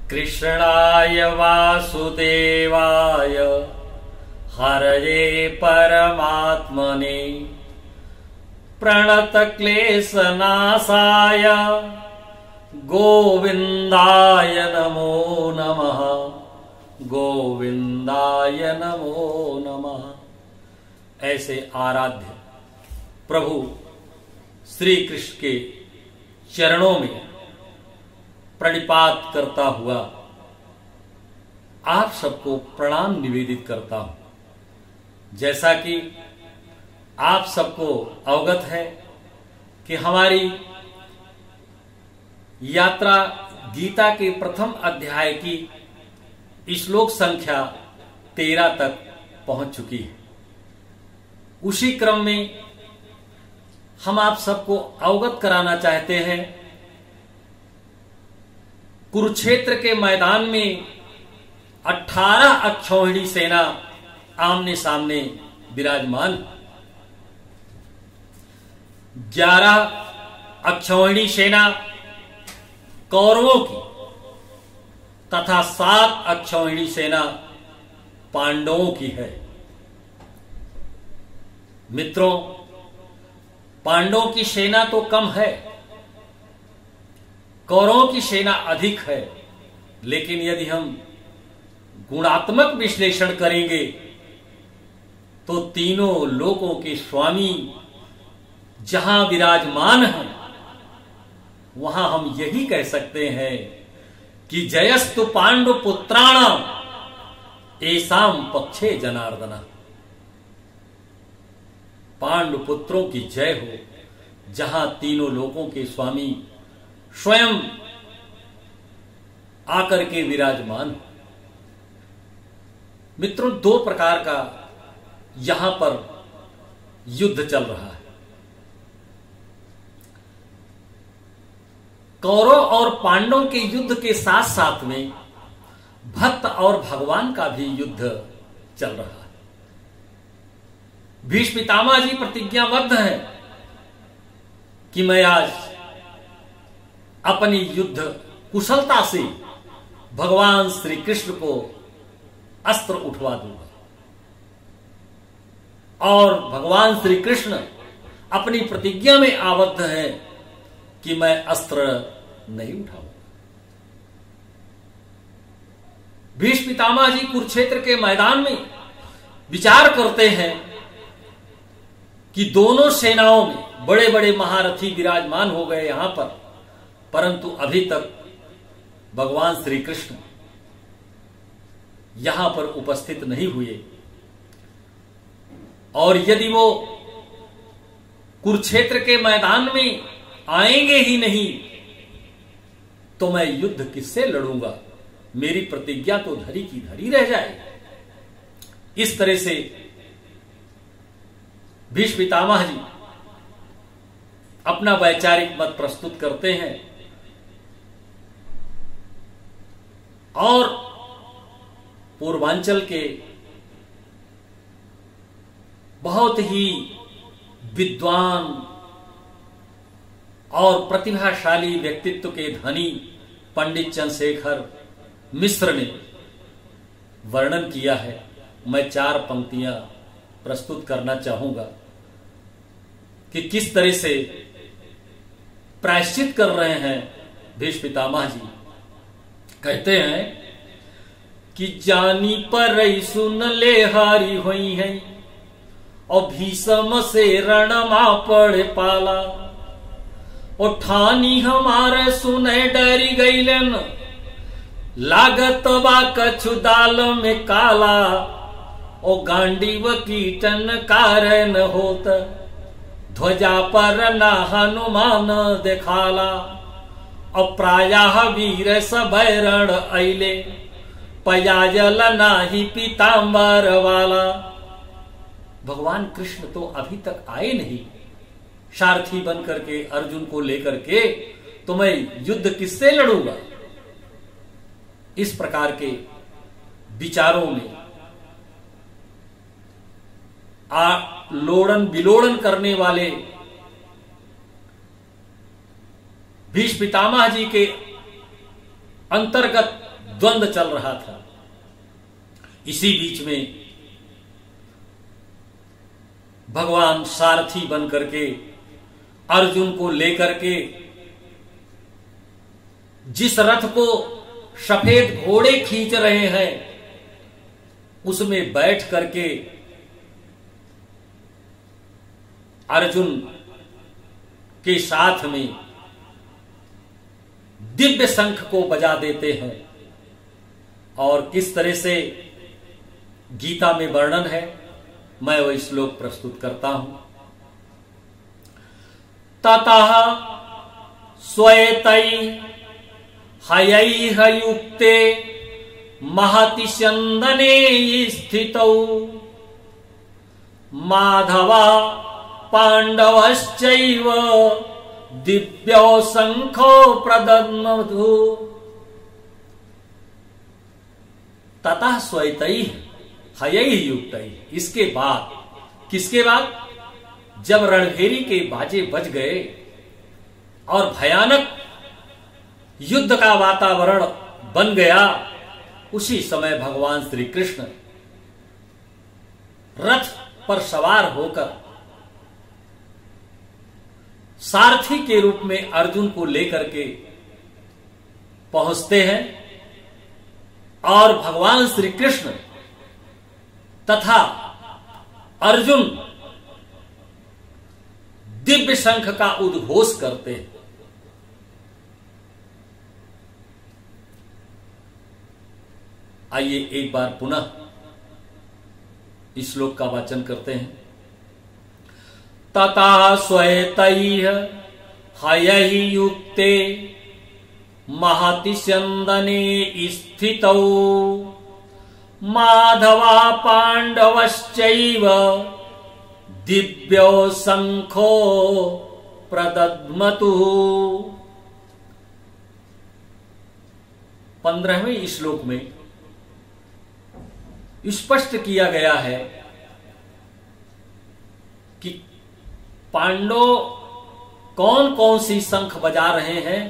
कृष्णाय वासुदेवाय हरये परमात्मने प्रणतक्लेशनाशाय गोविन्दाय नमो नमः। गोविन्दाय नमो नमः। ऐसे आराध्य प्रभु श्री कृष्ण के चरणों में प्रणिपात करता हुआ आप सबको प्रणाम निवेदित करता हूं। जैसा कि आप सबको अवगत है कि हमारी यात्रा गीता के प्रथम अध्याय की श्लोक संख्या 13 तक पहुंच चुकी है। उसी क्रम में हम आप सबको अवगत कराना चाहते हैं कुरुक्षेत्र के मैदान में 18 अक्षौहिणी सेना आमने सामने विराजमान। 11 अक्षौहिणी सेना कौरवों की तथा 7 अक्षौहिणी सेना पांडवों की है। मित्रों, पांडवों की सेना तो कम है, कौरवों की सेना अधिक है, लेकिन यदि हम गुणात्मक विश्लेषण करेंगे तो तीनों लोकों के स्वामी जहां विराजमान हैं वहां हम यही कह सकते हैं कि जयस्तु पांडु पुत्राणाम एसाम पक्षे जनार्दना। पांडु पुत्रों की जय हो जहां तीनों लोकों के स्वामी स्वयं आकर के विराजमान। मित्रों, 2 प्रकार का यहां पर युद्ध चल रहा है। कौरव और पांडवों के युद्ध के साथ साथ में भक्त और भगवान का भी युद्ध चल रहा है। भीष्म पितामह जी प्रतिज्ञाबद्ध हैं कि मैं आज अपनी युद्ध कुशलता से भगवान श्री कृष्ण को अस्त्र उठवा दूंगा, और भगवान श्री कृष्ण अपनी प्रतिज्ञा में आबद्ध हैं कि मैं अस्त्र नहीं उठाऊंगा। भीष्म पितामह जी कुरुक्षेत्र के मैदान में विचार करते हैं कि दोनों सेनाओं में बड़े बड़े महारथी विराजमान हो गए यहां पर, परंतु अभी तक भगवान श्री कृष्ण यहां पर उपस्थित नहीं हुए, और यदि वो कुरुक्षेत्र के मैदान में आएंगे ही नहीं तो मैं युद्ध किससे लड़ूंगा, मेरी प्रतिज्ञा तो धरी की धरी रह जाए। इस तरह से भीष्म पितामह जी अपना वैचारिक मत प्रस्तुत करते हैं, और पूर्वांचल के बहुत ही विद्वान और प्रतिभाशाली व्यक्तित्व के धनी पंडित चंद्रशेखर मिश्र ने वर्णन किया है। मैं 4 पंक्तियां प्रस्तुत करना चाहूंगा कि किस तरह से प्रायश्चित कर रहे हैं भीष्म पितामह जी। कहते हैं कि जानी पर सुन ले हारी हुई है, और भीषम से रणमा पड़े पाला, और ठानी हमारे सुने डरी गईलन, लागत बा कछु दाल में काला, और गांडीव कीटन कारण होत, ध्वजा पर न हनुमान दिखाला, और प्रायः वीर सबय रण अइले, पयाजल नाही पीतांबर वाला। भगवान कृष्ण तो अभी तक आए नहीं, सारथी बन करके अर्जुन को लेकर के, तो मैं युद्ध किससे लड़ूंगा। इस प्रकार के विचारों में लोड़न विलोड़न करने वाले भीष्म पितामह जी के अंतर्गत द्वंद्व चल रहा था। इसी बीच में भगवान सारथी बन करके अर्जुन को लेकर के जिस रथ को सफेद घोड़े खींच रहे हैं उसमें बैठ करके अर्जुन के साथ में दिव्य शंख को बजा देते हैं। और किस तरह से गीता में वर्णन है, मैं वह श्लोक प्रस्तुत करता हूं। ततः स्वैतै हयैः युक्ते महति स्यन्दने स्थितौ माधवा पांडवश्चैव दिव्यो शंखो प्रदद्मधु। ततः स्वैतैः हयैः युक्तैः, इसके बाद, किसके बाद? जब रणभेरी के बाजे बज गए और भयानक युद्ध का वातावरण बन गया, उसी समय भगवान श्री कृष्ण रथ पर सवार होकर सारथी के रूप में अर्जुन को लेकर के पहुंचते हैं और भगवान श्री कृष्ण तथा अर्जुन दिव्य शंख का उद्घोष करते हैं। आइए एक बार पुनः इस श्लोक का वाचन करते हैं। तथा स्वैतैः हयैः युक्ते महति स्यन्दने स्थितौ माधवा पांडवश्चैव दिव्यो शंखो प्रदद्मतुः। 15वें श्लोक में स्पष्ट किया गया है कि पांडव कौन कौन सी शंख बजा रहे हैं,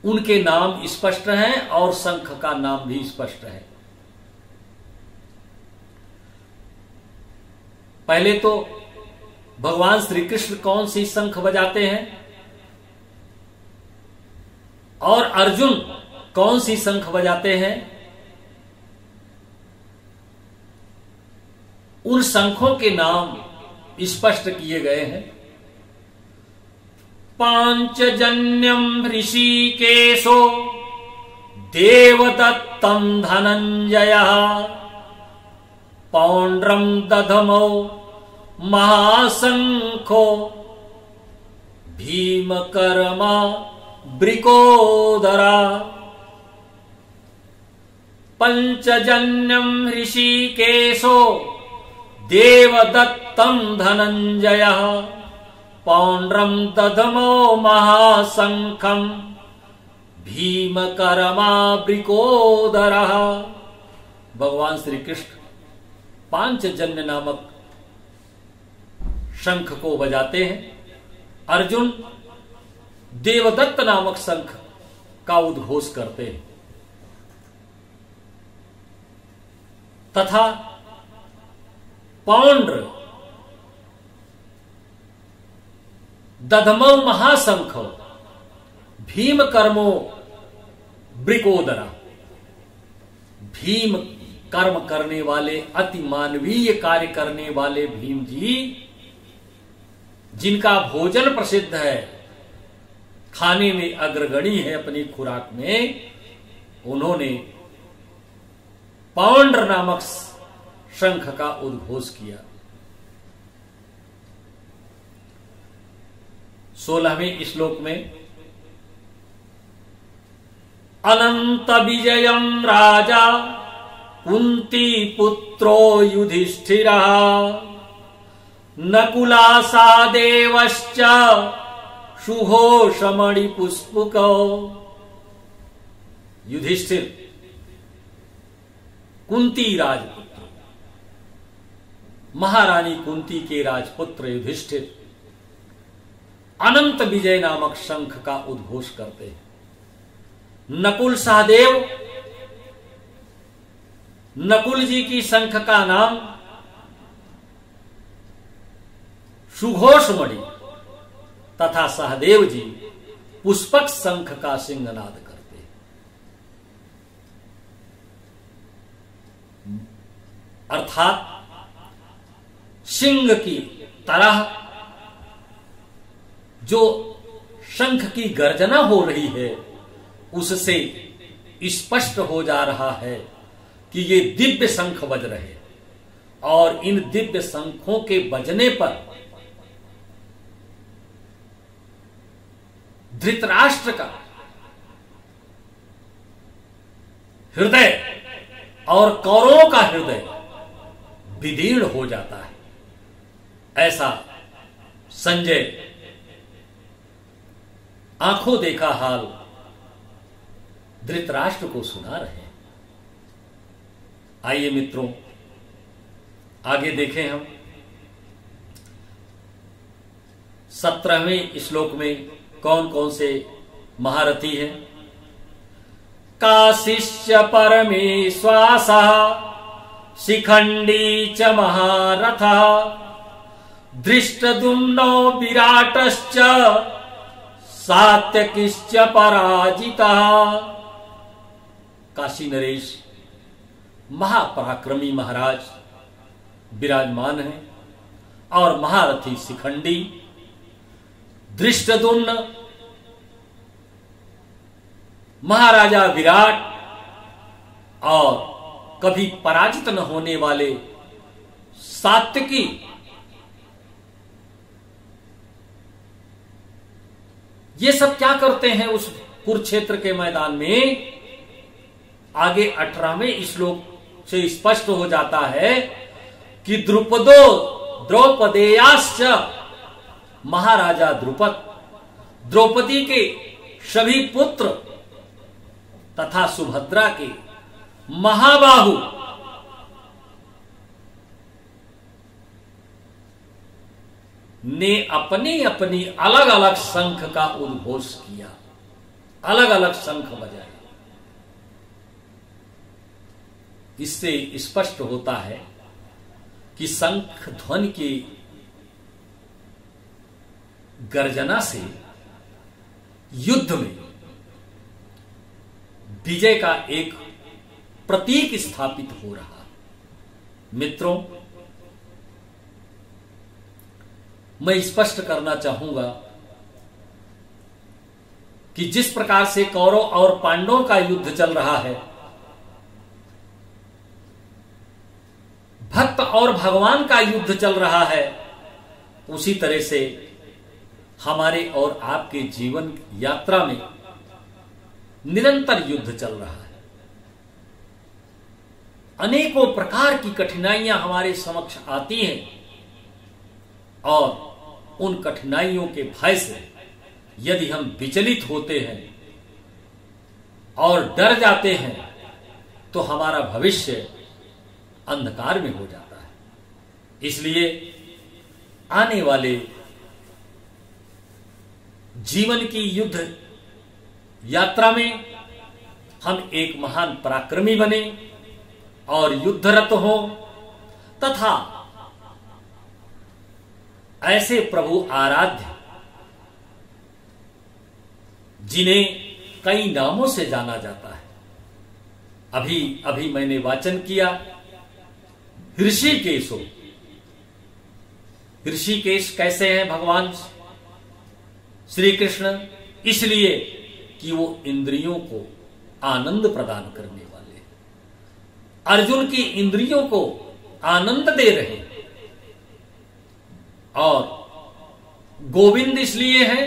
उनके नाम स्पष्ट हैं और शंख का नाम भी स्पष्ट है। पहले तो भगवान श्री कृष्ण कौन सी शंख बजाते हैं और अर्जुन कौन सी शंख बजाते हैं, उन शंखों के नाम स्पष्ट किए गए हैं। पांचजन्यम ऋषिकेशो देवदत्तम धनंजयः पौंड्रम दधमो महाशंखो भीमकर्मा वृकोदरा। पंचजन्यम ऋषिकेशो देवदत्तम धनंजयः पौंड्रम दधमो महाशंखम भीमकर्मा वृकोदरः। भगवान श्री कृष्ण पांचजन्य नामक शंख को बजाते हैं, अर्जुन देवदत्त नामक शंख का उद्घोष करते हैं तथा पौंड्र दधमो महाशंख भीम कर्मो वृकोदरा। भीम कर्म करने वाले, अति मानवीय कार्य करने वाले भीम जी, जिनका भोजन प्रसिद्ध है, खाने में अग्रगणी है अपनी खुराक में, उन्होंने पौंड्र नामक शंख का उद्घोष किया। 16वें श्लोक में अनंत विजयम राजा कुंती पुत्रो युधिष्ठिरः नकुलासा देवश्च सुघोषमणि पुष्पको। युधिष्ठिर कुंती राजपुत्र, महारानी कुंती के राजपुत्र युधिष्ठिर अनंत विजय नामक शंख का उद्घोष करते हैं। नकुल सहदेव, नकुल जी की शंख का नाम सुघोषमणि तथा सहदेव जी पुष्पक शंख का सिंहनाद करते। अर्थात सिंह की तरह जो शंख की गर्जना हो रही है, उससे स्पष्ट हो जा रहा है कि ये दिव्य शंख बज रहे, और इन दिव्य शंखों के बजने पर धृतराष्ट्र का हृदय और कौरवों का हृदय विदीर्ण हो जाता है। ऐसा संजय आंखों देखा हाल धृतराष्ट्र को सुना रहे हैं। आइए मित्रों, आगे देखें हम 17वें श्लोक में कौन कौन से महारथी हैं। काशिश्च परमेश्वासः शिखंडी च महारथः धृष्टद्युम्नो विराटश्च सात्यकिश्च पराजितः। काशी नरेश महापराक्रमी महाराज विराजमान है, और महारथी शिखंडी, धृष्टद्युम्न, महाराजा विराट, और कभी पराजित न होने वाले सात्यकी, ये सब क्या करते हैं उस कुरुक्षेत्र के मैदान में। आगे 18वें श्लोक से स्पष्ट हो जाता है कि द्रौपदेयाश्च, महाराजा द्रुपद, द्रौपदी के सभी पुत्र तथा सुभद्रा के महाबाहु ने अपनी अपनी अलग अलग शंख का उद्घोष किया, अलग अलग शंख बजाए। इससे स्पष्ट होता है कि शंख ध्वनि की गर्जना से युद्ध में विजय का एक प्रतीक स्थापित हो रहा। मित्रों, मैं स्पष्ट करना चाहूंगा कि जिस प्रकार से कौरव और पांडवों का युद्ध चल रहा है, भक्त और भगवान का युद्ध चल रहा है, उसी तरह से हमारे और आपके जीवन यात्रा में निरंतर युद्ध चल रहा है। अनेकों प्रकार की कठिनाइयां हमारे समक्ष आती हैं, और उन कठिनाइयों के भय से यदि हम विचलित होते हैं और डर जाते हैं, तो हमारा भविष्य अंधकार में हो जाता है। इसलिए आने वाले जीवन की युद्ध यात्रा में हम एक महान पराक्रमी बने और युद्धरत हो, तथा ऐसे प्रभु आराध्य जिन्हें कई नामों से जाना जाता है। अभी अभी मैंने वाचन किया ऋषिकेशो। ऋषिकेश कैसे हैं भगवान श्री कृष्ण? इसलिए कि वो इंद्रियों को आनंद प्रदान करने वाले हैं, अर्जुन की इंद्रियों को आनंद दे रहे हैं। और गोविंद इसलिए है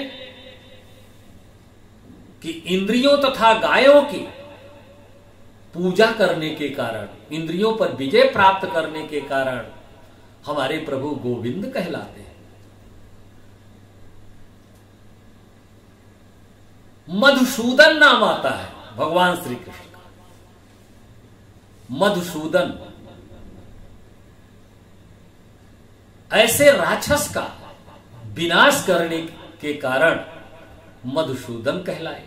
कि इंद्रियों तथा गायों की पूजा करने के कारण, इंद्रियों पर विजय प्राप्त करने के कारण हमारे प्रभु गोविंद कहलाते हैं। मधुसूदन नाम आता है भगवान श्री कृष्ण का। मधुसूदन ऐसे राक्षस का विनाश करने के कारण मधुसूदन कहलाए।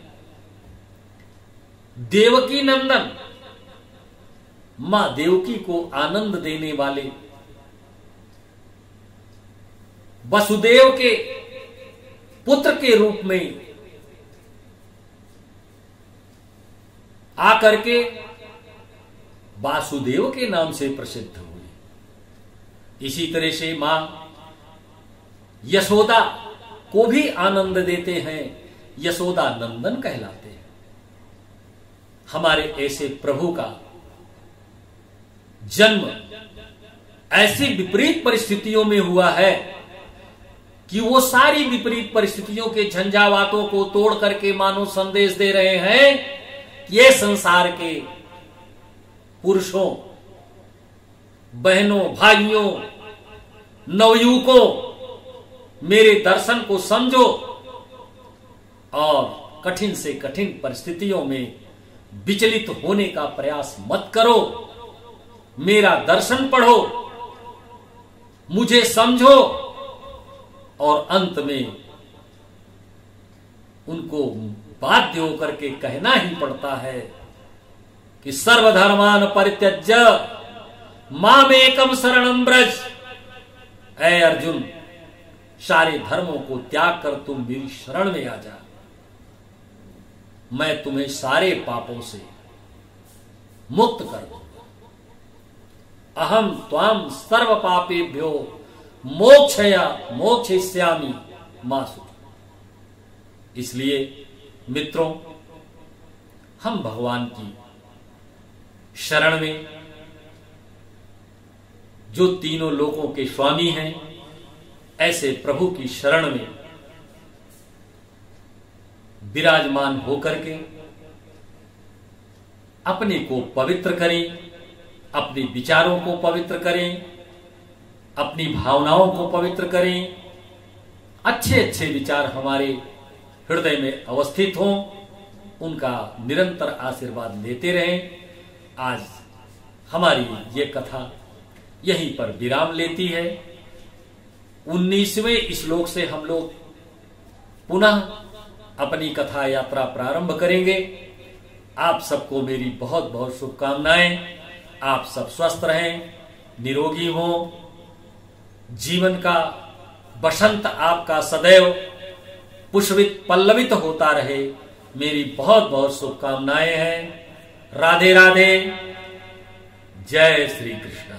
देवकी नंदन, मां देवकी को आनंद देने वाले वसुदेव के पुत्र के रूप में आकर के वासुदेव के नाम से प्रसिद्ध हुए। इसी तरह से मां यशोदा को भी आनंद देते हैं, यशोदा नंदन कहलाते हैं। हमारे ऐसे प्रभु का जन्म ऐसी विपरीत परिस्थितियों में हुआ है कि वो सारी विपरीत परिस्थितियों के झंझावातों को तोड़ करके मानो संदेश दे रहे हैं, ये संसार के पुरुषों, बहनों, भाइयों, नवयुवकों, मेरे दर्शन को समझो और कठिन से कठिन परिस्थितियों में विचलित होने का प्रयास मत करो। मेरा दर्शन पढ़ो, मुझे समझो और अंत में उनको बाध्य होकर के कहना ही पड़ता है कि सर्वधर्मान परित्यज्य मामेकम शरणं व्रज। ऐ अर्जुन, सारे धर्मों को त्याग कर तुम मेरी शरण में आ जा, मैं तुम्हें सारे पापों से मुक्त कर दूंगा। अहम त्वाम सर्व पापेभ्यो मोक्षयिष्यामि मा शुचि। इसलिए मित्रों, हम भगवान की शरण में, जो तीनों लोकों के स्वामी हैं, ऐसे प्रभु की शरण में विराजमान होकर के अपने को पवित्र करें, अपने विचारों को पवित्र करें, अपनी भावनाओं को पवित्र करें। अच्छे अच्छे विचार हमारे हृदय में अवस्थित हों, उनका निरंतर आशीर्वाद लेते रहें। आज हमारी ये कथा यहीं पर विराम लेती है। 19वें श्लोक से हम लोग पुनः अपनी कथा यात्रा प्रारंभ करेंगे। आप सबको मेरी बहुत बहुत शुभकामनाएं। आप सब स्वस्थ रहें, निरोगी हों, जीवन का बसंत आपका सदैव पुष्पित पल्लवित होता रहे, मेरी बहुत बहुत शुभकामनाएं हैं। राधे राधे, जय श्री कृष्ण।